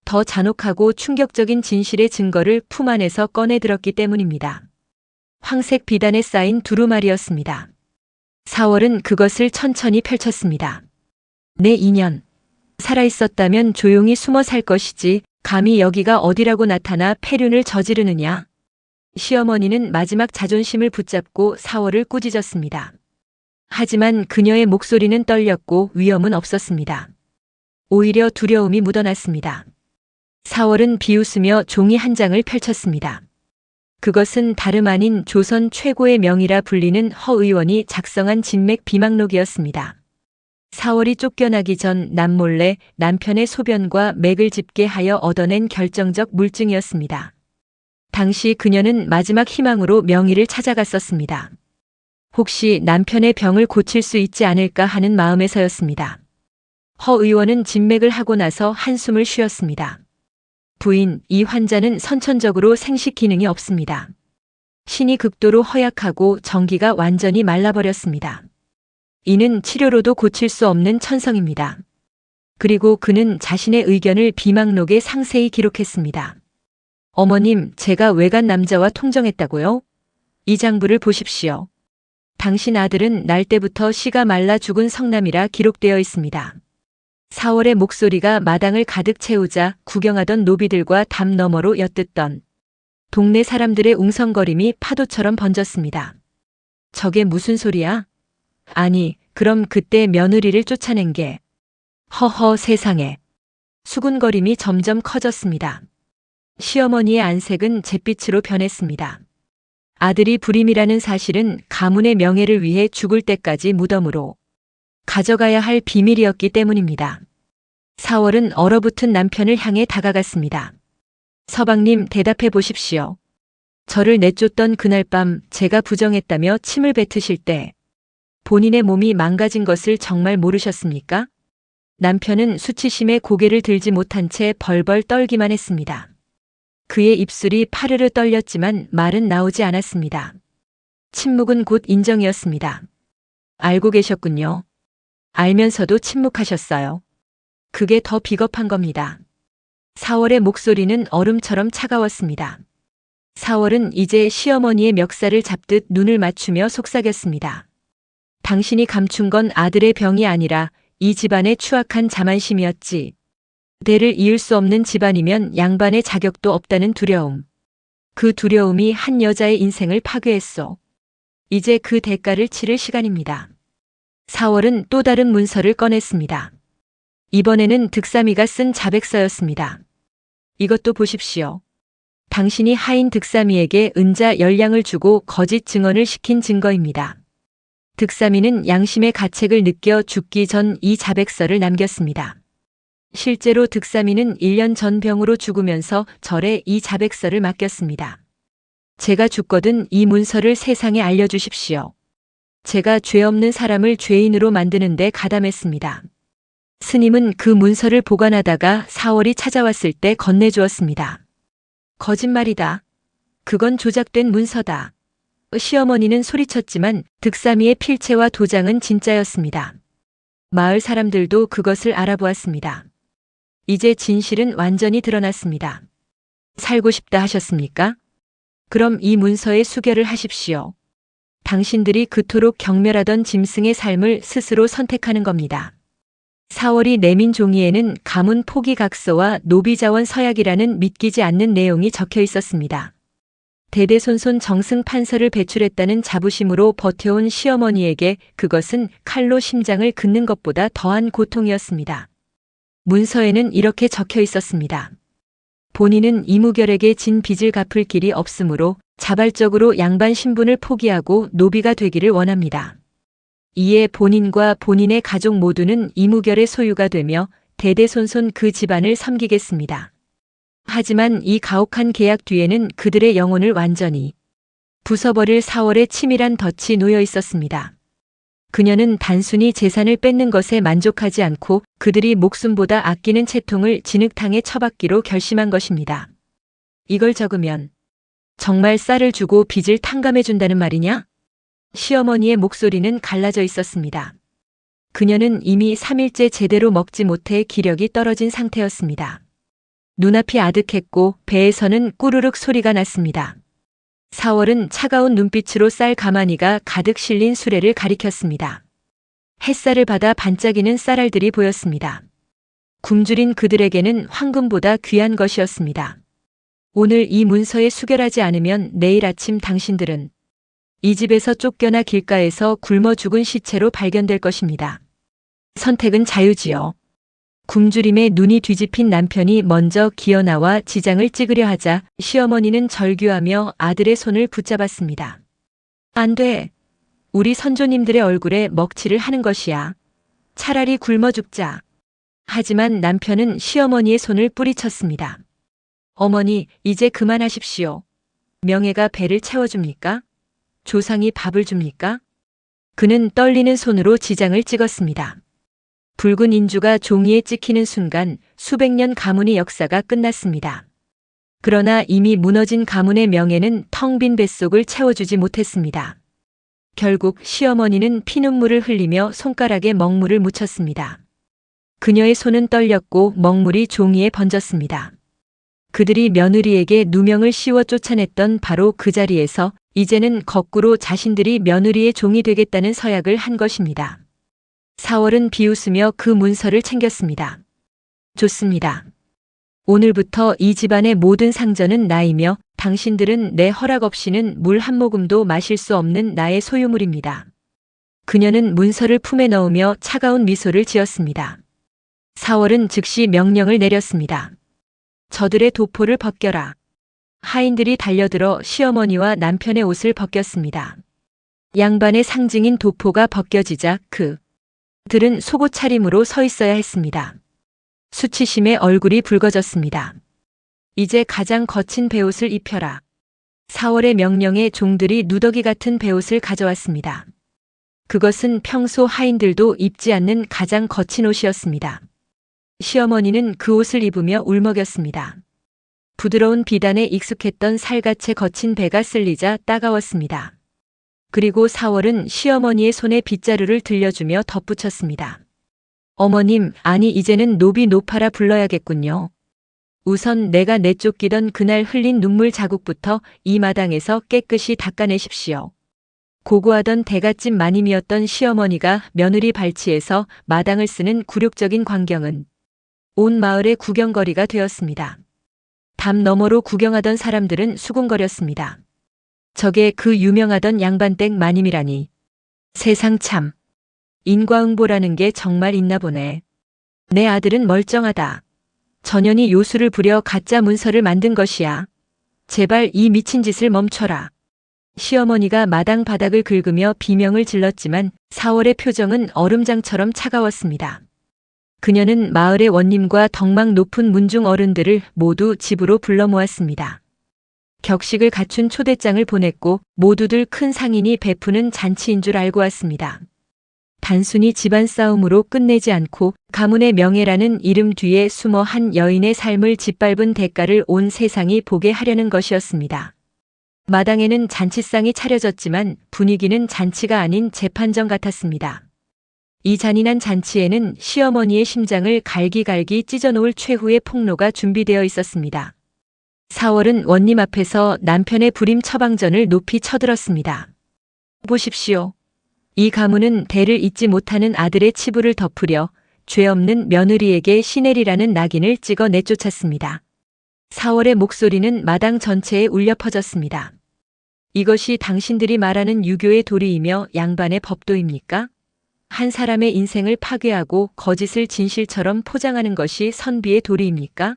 더 잔혹하고 충격적인 진실의 증거를 품 안에서 꺼내들었기 때문입니다. 황색 비단에 쌓인 두루마리였습니다. 4월은 그것을 천천히 펼쳤습니다. 내 인연. 살아있었다면 조용히 숨어 살 것이지 감히 여기가 어디라고 나타나 폐륜을 저지르느냐. 시어머니는 마지막 자존심을 붙잡고 4월을 꾸짖었습니다. 하지만 그녀의 목소리는 떨렸고 위험은 없었습니다. 오히려 두려움이 묻어났습니다. 4월은 비웃으며 종이 한 장을 펼쳤습니다. 그것은 다름 아닌 조선 최고의 명의라 불리는 허 의원이 작성한 진맥 비망록이었습니다. 4월이 쫓겨나기 전 남몰래 남편의 소변과 맥을 집계하여 얻어낸 결정적 물증이었습니다. 당시 그녀는 마지막 희망으로 명의를 찾아갔었습니다. 혹시 남편의 병을 고칠 수 있지 않을까 하는 마음에서였습니다. 허 의원은 진맥을 하고 나서 한숨을 쉬었습니다. 부인, 이 환자는 선천적으로 생식 기능이 없습니다. 신이 극도로 허약하고 정기가 완전히 말라버렸습니다. 이는 치료로도 고칠 수 없는 천성입니다. 그리고 그는 자신의 의견을 비망록에 상세히 기록했습니다. 어머님, 제가 외간 남자와 통정했다고요? 이 장부를 보십시오. 당신 아들은 날 때부터 씨가 말라 죽은 성남이라 기록되어 있습니다. 4월의 목소리가 마당을 가득 채우자 구경하던 노비들과 담 너머로 엿듣던 동네 사람들의 웅성거림이 파도처럼 번졌습니다. 저게 무슨 소리야? 아니, 그럼 그때 며느리를 쫓아낸 게. 허허 세상에. 수군거림이 점점 커졌습니다. 시어머니의 안색은 잿빛으로 변했습니다. 아들이 불임이라는 사실은 가문의 명예를 위해 죽을 때까지 무덤으로 가져가야 할 비밀이었기 때문입니다. 4월은 얼어붙은 남편을 향해 다가갔습니다. 서방님, 대답해 보십시오. 저를 내쫓던 그날 밤 제가 부정했다며 침을 뱉으실 때 본인의 몸이 망가진 것을 정말 모르셨습니까? 남편은 수치심에 고개를 들지 못한 채 벌벌 떨기만 했습니다. 그의 입술이 파르르 떨렸지만 말은 나오지 않았습니다. 침묵은 곧 인정이었습니다. 알고 계셨군요. 알면서도 침묵하셨어요. 그게 더 비겁한 겁니다. 4월의 목소리는 얼음처럼 차가웠습니다. 4월은 이제 시어머니의 멱살을 잡듯 눈을 맞추며 속삭였습니다. 당신이 감춘 건 아들의 병이 아니라 이 집안의 추악한 자만심이었지. 대를 이을 수 없는 집안이면 양반의 자격도 없다는 두려움. 그 두려움이 한 여자의 인생을 파괴했소. 이제 그 대가를 치를 시간입니다. 4월은 또 다른 문서를 꺼냈습니다. 이번에는 득삼이가 쓴 자백서였습니다. 이것도 보십시오. 당신이 하인 득삼이에게 은자 10량을 주고 거짓 증언을 시킨 증거입니다. 득삼이는 양심의 가책을 느껴 죽기 전 이 자백서를 남겼습니다. 실제로 득삼이는 1년 전 병으로 죽으면서 절에 이 자백서를 맡겼습니다. 제가 죽거든 이 문서를 세상에 알려주십시오. 제가 죄 없는 사람을 죄인으로 만드는 데 가담했습니다. 스님은 그 문서를 보관하다가 4월이 찾아왔을 때 건네주었습니다. 거짓말이다. 그건 조작된 문서다. 시어머니는 소리쳤지만 득삼이의 필체와 도장은 진짜였습니다. 마을 사람들도 그것을 알아보았습니다. 이제 진실은 완전히 드러났습니다. 살고 싶다 하셨습니까? 그럼 이 문서에 수결을 하십시오. 당신들이 그토록 경멸하던 짐승의 삶을 스스로 선택하는 겁니다. 4월이 내민 종이에는 가문 포기각서와 노비자원 서약이라는 믿기지 않는 내용이 적혀 있었습니다. 대대손손 정승 판서를 배출했다는 자부심으로 버텨온 시어머니에게 그것은 칼로 심장을 긋는 것보다 더한 고통이었습니다. 문서에는 이렇게 적혀 있었습니다. 본인은 이무결에게 진 빚을 갚을 길이 없으므로 자발적으로 양반 신분을 포기하고 노비가 되기를 원합니다. 이에 본인과 본인의 가족 모두는 이무결의 소유가 되며 대대손손 그 집안을 섬기겠습니다. 하지만 이 가혹한 계약 뒤에는 그들의 영혼을 완전히 부숴버릴 4월의 치밀한 덫이 놓여 있었습니다. 그녀는 단순히 재산을 뺏는 것에 만족하지 않고 그들이 목숨보다 아끼는 채통을 진흙탕에 처박기로 결심한 것입니다. 이걸 적으면 정말 쌀을 주고 빚을 탕감해준다는 말이냐? 시어머니의 목소리는 갈라져 있었습니다. 그녀는 이미 3일째 제대로 먹지 못해 기력이 떨어진 상태였습니다. 눈앞이 아득했고 배에서는 꾸르륵 소리가 났습니다. 4월은 차가운 눈빛으로 쌀 가마니가 가득 실린 수레를 가리켰습니다. 햇살을 받아 반짝이는 쌀알들이 보였습니다. 굶주린 그들에게는 황금보다 귀한 것이었습니다. 오늘 이 문서에 수결하지 않으면 내일 아침 당신들은 이 집에서 쫓겨나 길가에서 굶어 죽은 시체로 발견될 것입니다. 선택은 자유지요. 굶주림에 눈이 뒤집힌 남편이 먼저 기어나와 지장을 찍으려 하자 시어머니는 절규하며 아들의 손을 붙잡았습니다. 안 돼. 우리 선조님들의 얼굴에 먹칠을 하는 것이야. 차라리 굶어 죽자. 하지만 남편은 시어머니의 손을 뿌리쳤습니다. 어머니, 이제 그만하십시오. 명예가 배를 채워줍니까? 조상이 밥을 줍니까? 그는 떨리는 손으로 지장을 찍었습니다. 붉은 인주가 종이에 찍히는 순간 수백 년 가문의 역사가 끝났습니다. 그러나 이미 무너진 가문의 명예는 텅 빈 뱃속을 채워주지 못했습니다. 결국 시어머니는 피눈물을 흘리며 손가락에 먹물을 묻혔습니다. 그녀의 손은 떨렸고 먹물이 종이에 번졌습니다. 그들이 며느리에게 누명을 씌워 쫓아냈던 바로 그 자리에서 이제는 거꾸로 자신들이 며느리의 종이 되겠다는 서약을 한 것입니다. 사월은 비웃으며 그 문서를 챙겼습니다. 좋습니다. 오늘부터 이 집안의 모든 상전은 나이며 당신들은 내 허락 없이는 물 한 모금도 마실 수 없는 나의 소유물입니다. 그녀는 문서를 품에 넣으며 차가운 미소를 지었습니다. 사월은 즉시 명령을 내렸습니다. 저들의 도포를 벗겨라. 하인들이 달려들어 시어머니와 남편의 옷을 벗겼습니다. 양반의 상징인 도포가 벗겨지자 그들은 속옷 차림으로 서 있어야 했습니다. 수치심에 얼굴이 붉어졌습니다. 이제 가장 거친 베옷을 입혀라. 사월의 명령에 종들이 누더기 같은 베옷을 가져왔습니다. 그것은 평소 하인들도 입지 않는 가장 거친 옷이었습니다. 시어머니는 그 옷을 입으며 울먹였습니다. 부드러운 비단에 익숙했던 살갗의 거친 배가 쓸리자 따가웠습니다. 그리고 사월은 시어머니의 손에 빗자루를 들려주며 덧붙였습니다. 어머님, 아니 이제는 노비 노파라 불러야겠군요. 우선 내가 내쫓기던 그날 흘린 눈물 자국부터 이 마당에서 깨끗이 닦아내십시오. 고고하던 대갓집 마님이었던 시어머니가 며느리 발치에서 마당을 쓰는 굴욕적인 광경은 온 마을의 구경거리가 되었습니다. 담 너머로 구경하던 사람들은 수군거렸습니다. 저게 그 유명하던 양반댁 마님이라니. 세상 참. 인과응보라는 게 정말 있나 보네. 내 아들은 멀쩡하다. 전현이 요술을 부려 가짜 문서를 만든 것이야. 제발 이 미친 짓을 멈춰라. 시어머니가 마당 바닥을 긁으며 비명을 질렀지만 사월의 표정은 얼음장처럼 차가웠습니다. 그녀는 마을의 원님과 덕망 높은 문중 어른들을 모두 집으로 불러 모았습니다. 격식을 갖춘 초대장을 보냈고 모두들 큰 상인이 베푸는 잔치인 줄 알고 왔습니다. 단순히 집안 싸움으로 끝내지 않고 가문의 명예라는 이름 뒤에 숨어 한 여인의 삶을 짓밟은 대가를 온 세상이 보게 하려는 것이었습니다. 마당에는 잔치상이 차려졌지만 분위기는 잔치가 아닌 재판정 같았습니다. 이 잔인한 잔치에는 시어머니의 심장을 갈기갈기 찢어놓을 최후의 폭로가 준비되어 있었습니다. 사월은 원님 앞에서 남편의 불임 처방전을 높이 쳐들었습니다. 보십시오. 이 가문은 대를 잇지 못하는 아들의 치부를 덮으려 죄 없는 며느리에게 시내리라는 낙인을 찍어 내쫓았습니다. 사월의 목소리는 마당 전체에 울려 퍼졌습니다. 이것이 당신들이 말하는 유교의 도리이며 양반의 법도입니까? 한 사람의 인생을 파괴하고 거짓을 진실처럼 포장하는 것이 선비의 도리입니까?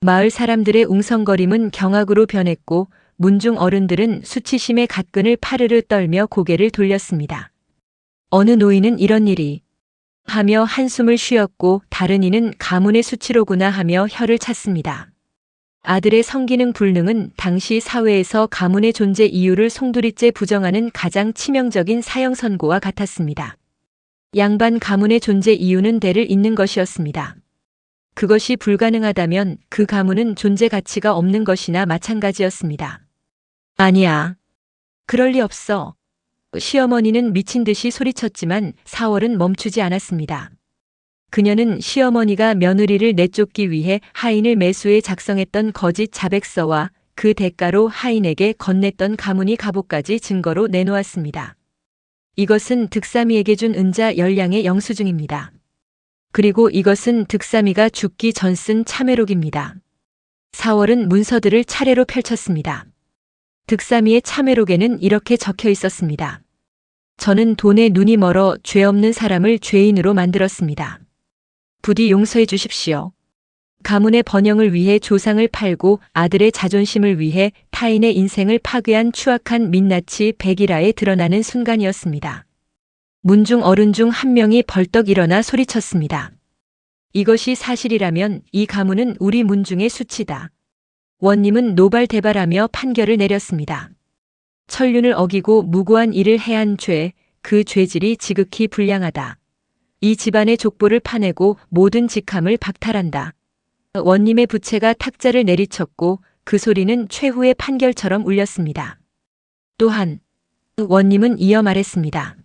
마을 사람들의 웅성거림은 경악으로 변했고 문중 어른들은 수치심의 갓근을 파르르 떨며 고개를 돌렸습니다. 어느 노인은 이런 일이 하며 한숨을 쉬었고 다른 이는 가문의 수치로구나 하며 혀를 찼습니다. 아들의 성기능 불능은 당시 사회에서 가문의 존재 이유를 송두리째 부정하는 가장 치명적인 사형 선고와 같았습니다. 양반 가문의 존재 이유는 대를 잇는 것이었습니다. 그것이 불가능하다면 그 가문은 존재 가치가 없는 것이나 마찬가지였습니다. 아니야. 그럴 리 없어. 시어머니는 미친 듯이 소리쳤지만 사월은 멈추지 않았습니다. 그녀는 시어머니가 며느리를 내쫓기 위해 하인을 매수해 작성했던 거짓 자백서와 그 대가로 하인에게 건넸던 가문이 갑옷까지 증거로 내놓았습니다. 이것은 득삼이에게 준 은자 10량의 영수증입니다. 그리고 이것은 득삼이가 죽기 전 쓴 참회록입니다. 사월은 문서들을 차례로 펼쳤습니다. 득삼이의 참회록에는 이렇게 적혀 있었습니다. 저는 돈에 눈이 멀어 죄 없는 사람을 죄인으로 만들었습니다. 부디 용서해 주십시오. 가문의 번영을 위해 조상을 팔고 아들의 자존심을 위해 타인의 인생을 파괴한 추악한 민낯이 백일하에 드러나는 순간이었습니다. 문중 어른 중 한 명이 벌떡 일어나 소리쳤습니다. 이것이 사실이라면 이 가문은 우리 문중의 수치다. 원님은 노발대발하며 판결을 내렸습니다. 천륜을 어기고 무고한 일을 해한 죄, 그 죄질이 지극히 불량하다. 이 집안의 족보를 파내고 모든 직함을 박탈한다. 원님의 부채가 탁자를 내리쳤고 그 소리는 최후의 판결처럼 울렸습니다. 또한 원님은 이어 말했습니다.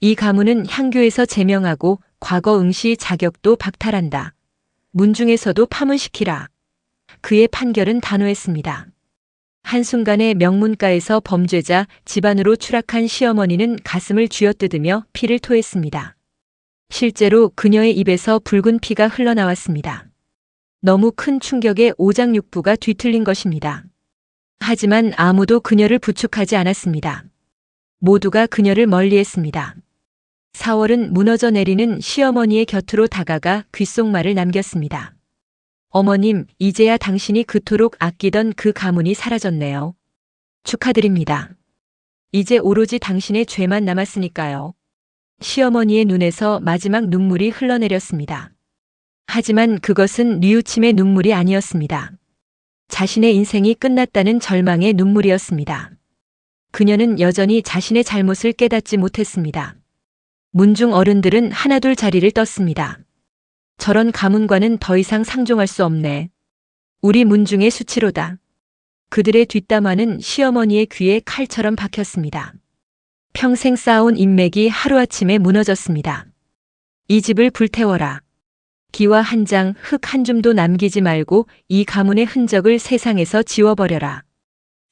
이 가문은 향교에서 제명하고 과거 응시 자격도 박탈한다. 문중에서도 파문시키라. 그의 판결은 단호했습니다. 한순간에 명문가에서 범죄자 집안으로 추락한 시어머니는 가슴을 쥐어뜯으며 피를 토했습니다. 실제로 그녀의 입에서 붉은 피가 흘러나왔습니다. 너무 큰 충격에 오장육부가 뒤틀린 것입니다. 하지만 아무도 그녀를 부축하지 않았습니다. 모두가 그녀를 멀리했습니다. 4월은 무너져 내리는 시어머니의 곁으로 다가가 귓속말을 남겼습니다. 어머님, 이제야 당신이 그토록 아끼던 그 가문이 사라졌네요. 축하드립니다. 이제 오로지 당신의 죄만 남았으니까요. 시어머니의 눈에서 마지막 눈물이 흘러내렸습니다. 하지만 그것은 뉘우침의 눈물이 아니었습니다. 자신의 인생이 끝났다는 절망의 눈물이었습니다. 그녀는 여전히 자신의 잘못을 깨닫지 못했습니다. 문중 어른들은 하나둘 자리를 떴습니다. 저런 가문과는 더 이상 상종할 수 없네. 우리 문중의 수치로다. 그들의 뒷담화는 시어머니의 귀에 칼처럼 박혔습니다. 평생 쌓아온 인맥이 하루아침에 무너졌습니다. 이 집을 불태워라. 기와 한 장, 흙 한 줌도 남기지 말고 이 가문의 흔적을 세상에서 지워버려라.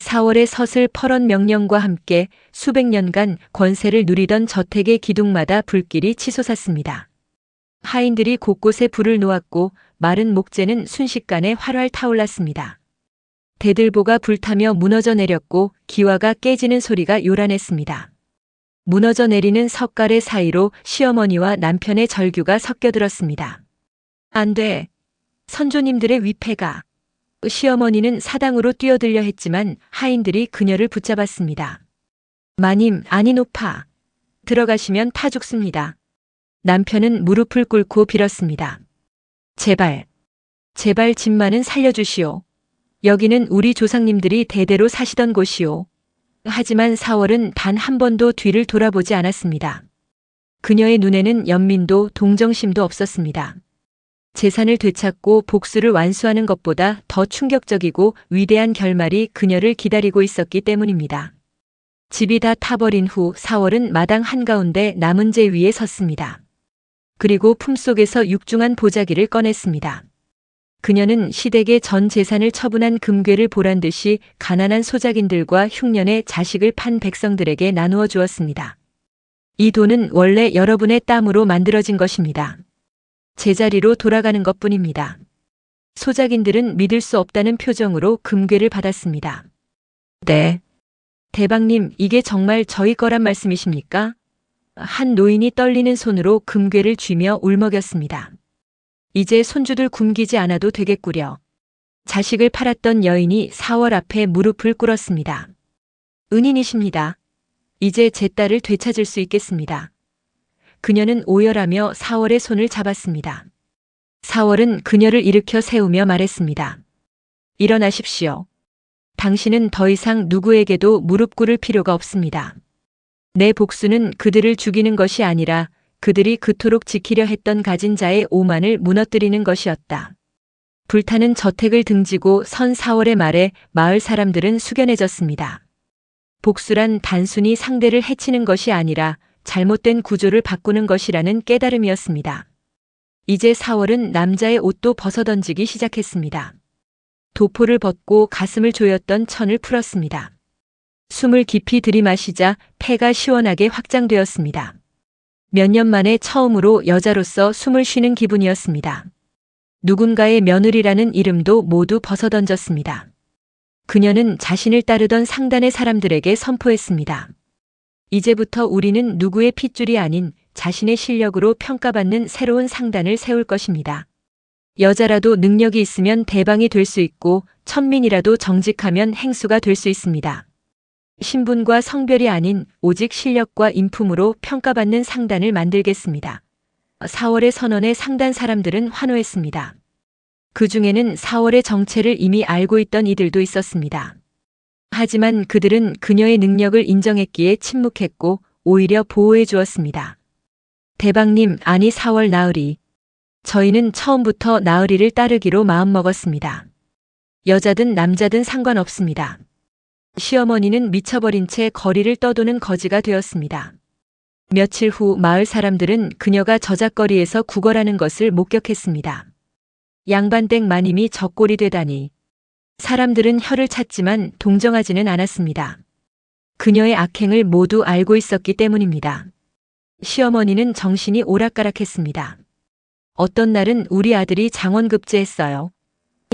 4월의 서슬 퍼런 명령과 함께 수백 년간 권세를 누리던 저택의 기둥마다 불길이 치솟았습니다. 하인들이 곳곳에 불을 놓았고 마른 목재는 순식간에 활활 타올랐습니다. 대들보가 불타며 무너져 내렸고 기와가 깨지는 소리가 요란했습니다. 무너져 내리는 석가래 사이로 시어머니와 남편의 절규가 섞여들었습니다. 안 돼. 선조님들의 위패가. 시어머니는 사당으로 뛰어들려 했지만 하인들이 그녀를 붙잡았습니다. 마님, 아니 높아. 들어가시면 타 죽습니다. 남편은 무릎을 꿇고 빌었습니다. 제발, 제발 집만은 살려주시오. 여기는 우리 조상님들이 대대로 사시던 곳이오. 하지만 4월은 단 한 번도 뒤를 돌아보지 않았습니다. 그녀의 눈에는 연민도 동정심도 없었습니다. 재산을 되찾고 복수를 완수하는 것보다 더 충격적이고 위대한 결말이 그녀를 기다리고 있었기 때문입니다. 집이 다 타버린 후 4월은 마당 한가운데 남은 재 위에 섰습니다. 그리고 품속에서 육중한 보자기를 꺼냈습니다. 그녀는 시댁의 전 재산을 처분한 금괴를 보란듯이 가난한 소작인들과 흉년의 자식을 판 백성들에게 나누어 주었습니다. 이 돈은 원래 여러분의 땀으로 만들어진 것입니다. 제자리로 돌아가는 것뿐입니다. 소작인들은 믿을 수 없다는 표정으로 금괴를 받았습니다. 네. 대방님, 이게 정말 저희 거란 말씀이십니까? 한 노인이 떨리는 손으로 금괴를 쥐며 울먹였습니다. 이제 손주들 굶기지 않아도 되겠구려. 자식을 팔았던 여인이 4월 앞에 무릎을 꿇었습니다. 은인이십니다. 이제 제 딸을 되찾을 수 있겠습니다. 그녀는 오열하며 4월의 손을 잡았습니다. 4월은 그녀를 일으켜 세우며 말했습니다. 일어나십시오. 당신은 더 이상 누구에게도 무릎 꿇을 필요가 없습니다. 내 복수는 그들을 죽이는 것이 아니라 그들이 그토록 지키려 했던 가진 자의 오만을 무너뜨리는 것이었다. 불타는 저택을 등지고 선 4월의 말에 마을 사람들은 숙연해졌습니다. 복수란 단순히 상대를 해치는 것이 아니라 잘못된 구조를 바꾸는 것이라는 깨달음이었습니다. 이제 4월은 남자의 옷도 벗어던지기 시작했습니다. 도포를 벗고 가슴을 조였던 천을 풀었습니다. 숨을 깊이 들이마시자 폐가 시원하게 확장되었습니다. 몇 년 만에 처음으로 여자로서 숨을 쉬는 기분이었습니다. 누군가의 며느리라는 이름도 모두 벗어던졌습니다. 그녀는 자신을 따르던 상단의 사람들에게 선포했습니다. 이제부터 우리는 누구의 핏줄이 아닌 자신의 실력으로 평가받는 새로운 상단을 세울 것입니다. 여자라도 능력이 있으면 대방이 될 수 있고 천민이라도 정직하면 행수가 될 수 있습니다. 신분과 성별이 아닌 오직 실력과 인품으로 평가받는 상단을 만들겠습니다. 4월의 선언에 상단 사람들은 환호했습니다. 그 중에는 4월의 정체를 이미 알고 있던 이들도 있었습니다. 하지만 그들은 그녀의 능력을 인정했기에 침묵했고 오히려 보호해 주었습니다. 대방님, 아니 4월 나으리. 저희는 처음부터 나으리를 따르기로 마음먹었습니다. 여자든 남자든 상관없습니다. 시어머니는 미쳐버린 채 거리를 떠도는 거지가 되었습니다. 며칠 후 마을 사람들은 그녀가 저작거리에서 구걸하는 것을 목격했습니다. 양반댁 마님이 적골이 되다니. 사람들은 혀를 찼지만 동정하지는 않았습니다. 그녀의 악행을 모두 알고 있었기 때문입니다. 시어머니는 정신이 오락가락했습니다. 어떤 날은 우리 아들이 장원급제했어요.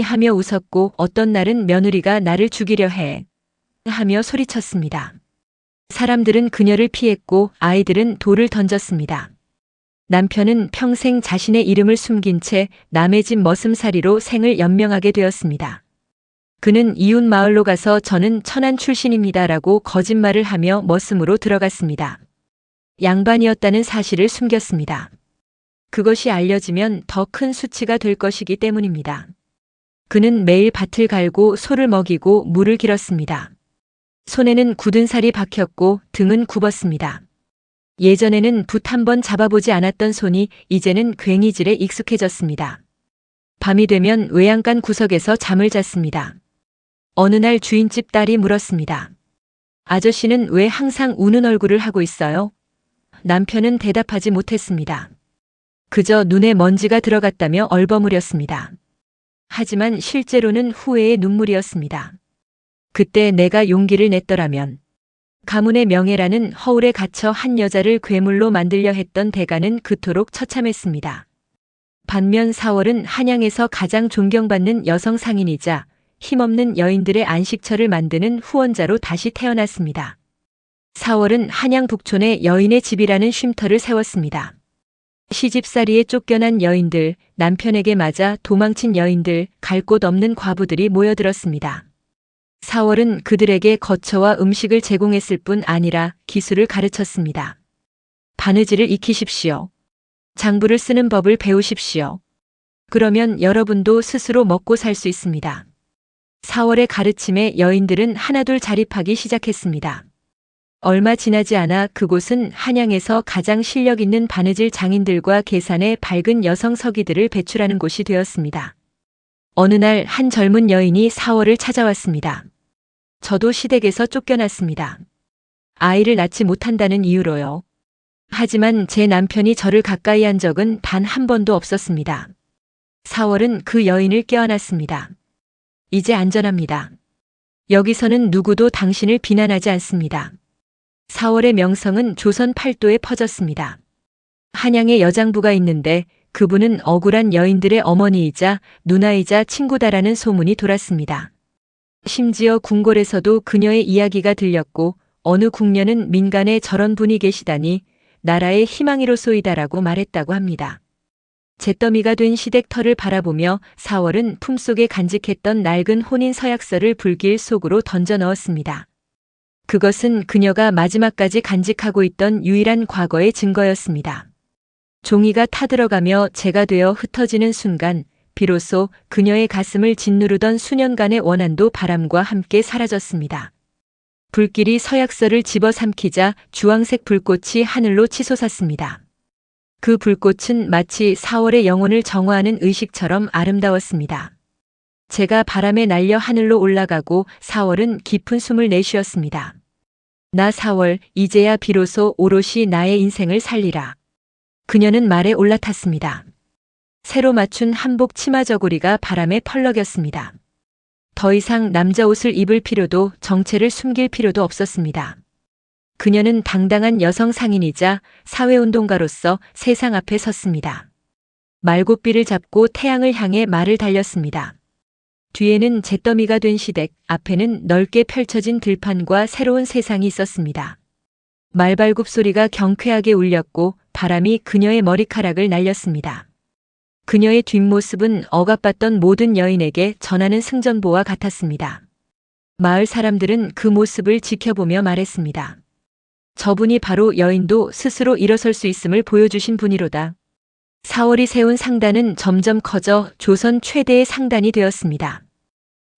하며 웃었고 어떤 날은 며느리가 나를 죽이려 해. 하며 소리쳤습니다. 사람들은 그녀를 피했고 아이들은 돌을 던졌습니다. 남편은 평생 자신의 이름을 숨긴 채 남의 집 머슴살이로 생을 연명하게 되었습니다. 그는 이웃 마을로 가서 저는 천안 출신입니다라고 거짓말을 하며 머슴으로 들어갔습니다. 양반이었다는 사실을 숨겼습니다. 그것이 알려지면 더 큰 수치가 될 것이기 때문입니다. 그는 매일 밭을 갈고 소를 먹이고 물을 길었습니다. 손에는 굳은 살이 박혔고 등은 굽었습니다. 예전에는 붓 한 번 잡아보지 않았던 손이 이제는 괭이질에 익숙해졌습니다. 밤이 되면 외양간 구석에서 잠을 잤습니다. 어느 날 주인집 딸이 물었습니다. 아저씨는 왜 항상 우는 얼굴을 하고 있어요? 남편은 대답하지 못했습니다. 그저 눈에 먼지가 들어갔다며 얼버무렸습니다. 하지만 실제로는 후회의 눈물이었습니다. 그때 내가 용기를 냈더라면 가문의 명예라는 허울에 갇혀 한 여자를 괴물로 만들려 했던 대가는 그토록 처참했습니다. 반면 4월은 한양에서 가장 존경받는 여성 상인이자 힘없는 여인들의 안식처를 만드는 후원자로 다시 태어났습니다. 4월은 한양 북촌에 여인의 집이라는 쉼터를 세웠습니다. 시집살이에 쫓겨난 여인들, 남편에게 맞아 도망친 여인들, 갈 곳 없는 과부들이 모여들었습니다. 4월은 그들에게 거처와 음식을 제공했을 뿐 아니라 기술을 가르쳤습니다. 바느질을 익히십시오. 장부를 쓰는 법을 배우십시오. 그러면 여러분도 스스로 먹고 살 수 있습니다. 4월의 가르침에 여인들은 하나둘 자립하기 시작했습니다. 얼마 지나지 않아 그곳은 한양에서 가장 실력 있는 바느질 장인들과 계산의 밝은 여성 서기들을 배출하는 곳이 되었습니다. 어느 날 한 젊은 여인이 4월을 찾아왔습니다. 저도 시댁에서 쫓겨났습니다. 아이를 낳지 못한다는 이유로요. 하지만 제 남편이 저를 가까이 한 적은 단 한 번도 없었습니다. 4월은 그 여인을 껴안았습니다. 이제 안전합니다. 여기서는 누구도 당신을 비난하지 않습니다. 4월의 명성은 조선 팔도에 퍼졌습니다. 한양에 여장부가 있는데 그분은 억울한 여인들의 어머니이자 누나이자 친구다라는 소문이 돌았습니다. 심지어 궁궐에서도 그녀의 이야기가 들렸고 어느 궁녀는 민간에 저런 분이 계시다니 나라의 희망이로소이다라고 말했다고 합니다. 잿더미가 된 시댁 터를 바라보며 4월은 품속에 간직했던 낡은 혼인 서약서를 불길 속으로 던져 넣었습니다. 그것은 그녀가 마지막까지 간직하고 있던 유일한 과거의 증거였습니다. 종이가 타들어가며 재가 되어 흩어지는 순간 비로소 그녀의 가슴을 짓누르던 수년간의 원한도 바람과 함께 사라졌습니다. 불길이 서약서를 집어삼키자 주황색 불꽃이 하늘로 치솟았습니다. 그 불꽃은 마치 4월의 영혼을 정화하는 의식처럼 아름다웠습니다. 재가 바람에 날려 하늘로 올라가고 4월은 깊은 숨을 내쉬었습니다. 나 4월, 이제야 비로소 오롯이 나의 인생을 살리라. 그녀는 말에 올라탔습니다. 새로 맞춘 한복 치마 저고리가 바람에 펄럭였습니다. 더 이상 남자 옷을 입을 필요도 정체를 숨길 필요도 없었습니다. 그녀는 당당한 여성 상인이자 사회운동가로서 세상 앞에 섰습니다. 말고삐를 잡고 태양을 향해 말을 달렸습니다. 뒤에는 잿더미가 된 시댁, 앞에는 넓게 펼쳐진 들판과 새로운 세상이 있었습니다. 말발굽 소리가 경쾌하게 울렸고 바람이 그녀의 머리카락을 날렸습니다. 그녀의 뒷모습은 억압받던 모든 여인에게 전하는 승전보와 같았습니다. 마을 사람들은 그 모습을 지켜보며 말했습니다. 저분이 바로 여인도 스스로 일어설 수 있음을 보여주신 분이로다. 4월이 세운 상단은 점점 커져 조선 최대의 상단이 되었습니다.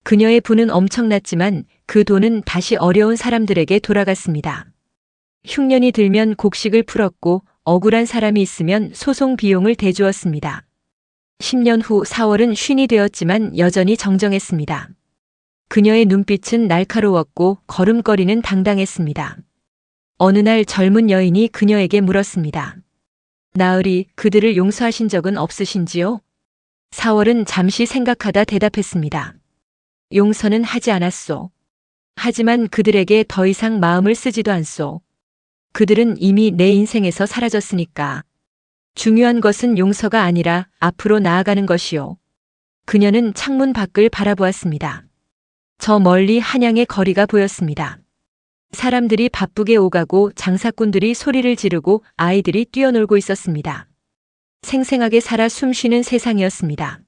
그녀의 부는 엄청났지만 그 돈은 다시 어려운 사람들에게 돌아갔습니다. 흉년이 들면 곡식을 풀었고 억울한 사람이 있으면 소송 비용을 대주었습니다. 10년 후 4월은 쉰이 되었지만 여전히 정정했습니다. 그녀의 눈빛은 날카로웠고 걸음걸이는 당당했습니다. 어느 날 젊은 여인이 그녀에게 물었습니다. 나으리, 그들을 용서하신 적은 없으신지요? 4월은 잠시 생각하다 대답했습니다. 용서는 하지 않았소. 하지만 그들에게 더 이상 마음을 쓰지도 않소. 그들은 이미 내 인생에서 사라졌으니까. 중요한 것은 용서가 아니라 앞으로 나아가는 것이요. 그녀는 창문 밖을 바라보았습니다. 저 멀리 한양의 거리가 보였습니다. 사람들이 바쁘게 오가고 장사꾼들이 소리를 지르고 아이들이 뛰어놀고 있었습니다. 생생하게 살아 숨쉬는 세상이었습니다.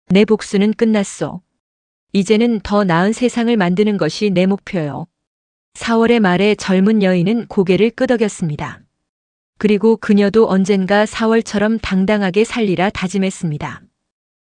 내 복수는 끝났소. 이제는 더 나은 세상을 만드는 것이 내 목표요. 4월의 말에 젊은 여인은 고개를 끄덕였습니다. 그리고 그녀도 언젠가 4월처럼 당당하게 살리라 다짐했습니다.